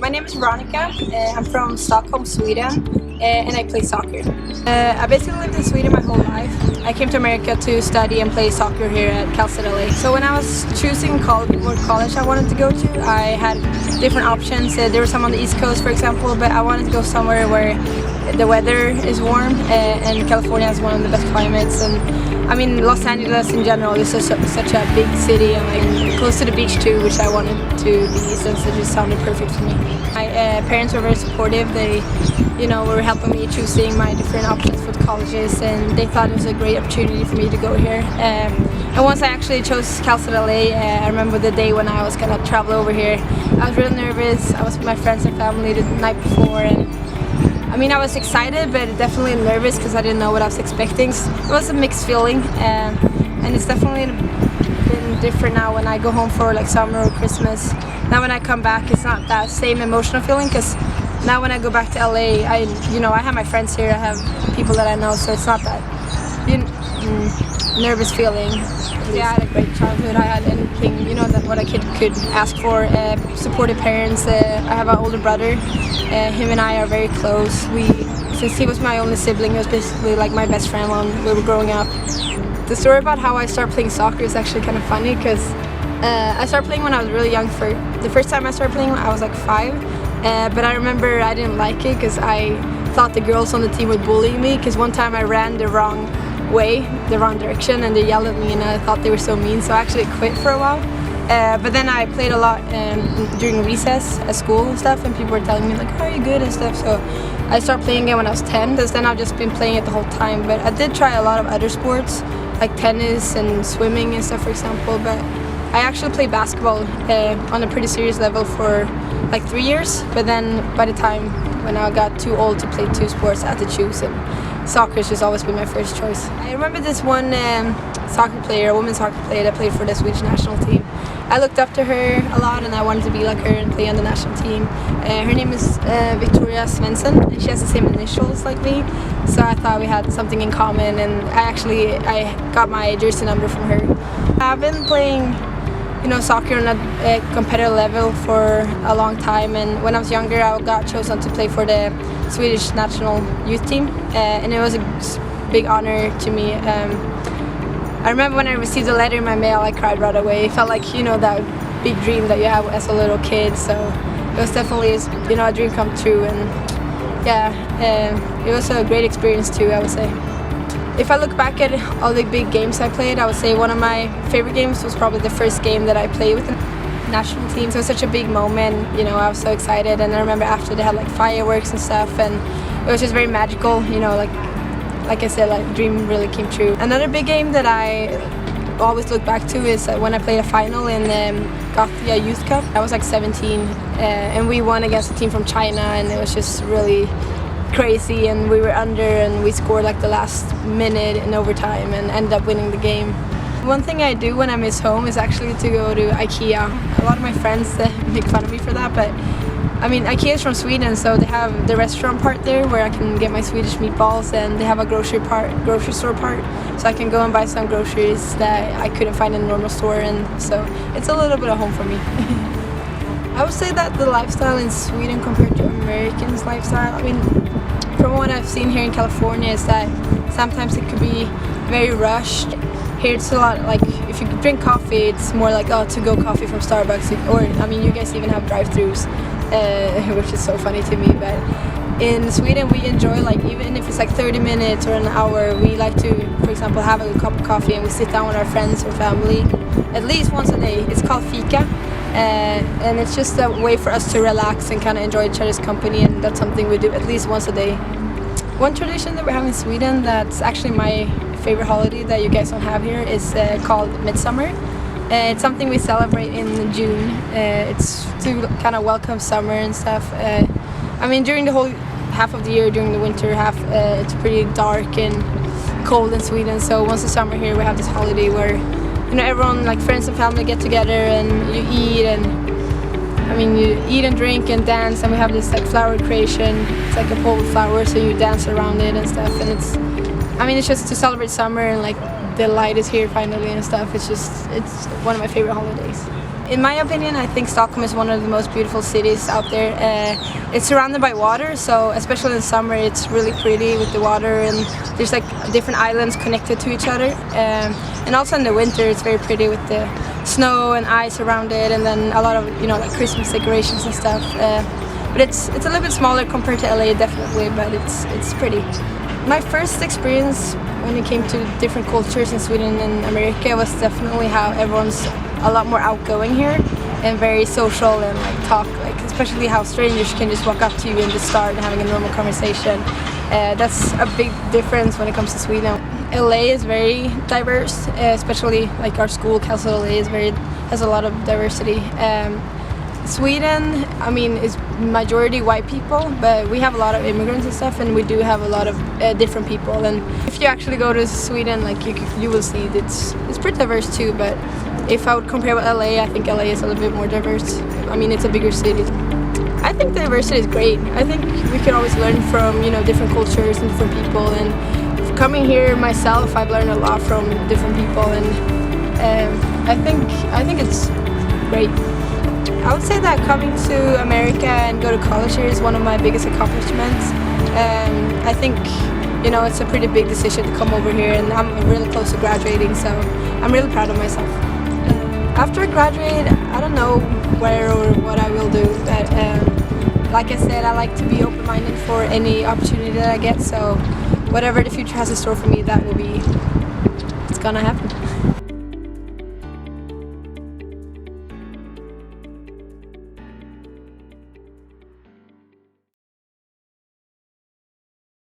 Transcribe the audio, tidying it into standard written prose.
My name is Veronika. I'm from Stockholm, Sweden, and I play soccer. I basically lived in Sweden my whole life. I came to America to study and play soccer here at CSULA. So when I was choosing what college I wanted to go to, I had different options. There were some on the East Coast, for example, but I wanted to go somewhere where the weather is warm, and California has one of the best climates. And I mean, Los Angeles in general is such a big city, and like close to the beach too, which I wanted to be, since it just sounded perfect for me. My parents were very supportive. They, were helping me choosing my different options for the colleges, and they thought it was a great opportunity for me to go here. And once I actually chose CSULA, I remember the day when I was gonna travel over here. I was really nervous. I was with my friends and family the night before, and I mean, I was excited, but definitely nervous because I didn't know what I was expecting. It was a mixed feeling, and it's definitely been different now when I go home for like summer or Christmas. Now when I come back, it's not that same emotional feeling, because now when I go back to LA, I have my friends here, I have people that I know, so it's not that nervous feeling. Yeah, I had a great childhood. I had anything, that what a kid could ask for. Supportive parents. I have an older brother. Him and I are very close. Since he was my only sibling, he was basically like my best friend when we were growing up. The story about how I started playing soccer is actually kind of funny, because I started playing when I was really young. The first time I started playing, I was like 5. But I remember I didn't like it because I thought the girls on the team were bullying me, because one time I ran the wrong way, the wrong direction, and they yelled at me, and I thought they were so mean, so I actually quit for a while. But then I played a lot during recess at school and stuff, and people were telling me like, "Oh, are you good?" and stuff. So I started playing it when I was 10. Since then I've just been playing it the whole time. But I did try a lot of other sports like tennis and swimming and stuff, for example. But I actually played basketball on a pretty serious level for like 3 years. But then by the time when I got too old to play 2 sports, I had to choose, and soccer has just always been my first choice. I remember this one soccer player, a women's soccer player that played for the Swedish national team. I looked up to her a lot, and I wanted to be like her and play on the national team. Her name is Victoria Svensson, and she has the same initials like me, so I thought we had something in common, and I got my jersey number from her. I've been playing soccer on a competitive level for a long time, and when I was younger I got chosen to play for the Swedish national youth team, and it was a big honor to me. I remember when I received a letter in my mail, I cried right away. It felt like that big dream that you have as a little kid, so it was definitely a dream come true, and yeah, it was a great experience too, I would say. If I look back at all the big games I played, I would say one of my favorite games was probably the first game that I played with the national team. So it was such a big moment, I was so excited, and I remember after they had like fireworks and stuff, and it was just very magical, like I said, like the dream really came true. Another big game that I always look back to is when I played a final in Gothia Youth Cup. I was like 17, and we won against a team from China, and it was just really crazy, and we were under, and we scored like the last minute in overtime and ended up winning the game. One thing I do when I miss home is actually to go to IKEA. A lot of my friends make fun of me for that, but I mean, IKEA is from Sweden, so they have the restaurant part there where I can get my Swedish meatballs, and they have a grocery store part, so I can go and buy some groceries that I couldn't find in a normal store, and so it's a little bit of home for me. I would say that the lifestyle in Sweden compared to Americans' lifestyle, I mean, from what I've seen here in California, is that sometimes it could be very rushed. Here it's a lot like, if you drink coffee, it's more like to-go coffee from Starbucks, or I mean, you guys even have drive-thrus, which is so funny to me. But in Sweden we enjoy, like, even if it's like 30 minutes or an hour, we like to, for example, have a cup of coffee, and we sit down with our friends or family at least once a day. It's called fika. And it's just a way for us to relax and kind of enjoy each other's company, and that's something we do at least once a day. One tradition that we have in Sweden that's actually my favorite holiday that you guys don't have here is called Midsummer. It's something we celebrate in June. It's to kind of welcome summer and stuff. I mean, during the whole half of the year, during the winter half, it's pretty dark and cold in Sweden, so once the summer here we have this holiday where everyone, like friends and family, get together, and you eat, and I mean, you eat and drink and dance, and we have this like flower creation. It's like a pole with flowers, so you dance around it and stuff, and it's just to celebrate summer, and like the light is here finally and stuff. It's one of my favorite holidays. In my opinion, I think Stockholm is one of the most beautiful cities out there. It's surrounded by water, so especially in summer it's really pretty with the water, and there's like different islands connected to each other. And also in the winter it's very pretty with the snow and ice around it, and then a lot of like Christmas decorations and stuff. But it's a little bit smaller compared to LA, definitely, but it's pretty. My first experience when it came to different cultures in Sweden and America was definitely how everyone's a lot more outgoing here and very social and like talk, like especially how strangers can just walk up to you and just start having a normal conversation. That's a big difference when it comes to Sweden. LA is very diverse, especially like our school, Council LA, has a lot of diversity. Sweden, I mean, is majority white people, but we have a lot of immigrants and stuff, and we do have a lot of different people. And if you actually go to Sweden, like you will see it's pretty diverse too. But if I would compare with LA, I think LA is a little bit more diverse. I mean, it's a bigger city. I think diversity is great. I think we can always learn from different cultures and different people. And coming here myself, I've learned a lot from different people, and I think it's great. I would say that coming to America and go to college here is one of my biggest accomplishments. I think it's a pretty big decision to come over here, and I'm really close to graduating, so I'm really proud of myself. After I graduate, I don't know where or what I will do, but like I said, I like to be open-minded for any opportunity that I get, so whatever the future has in store for me, it's gonna happen.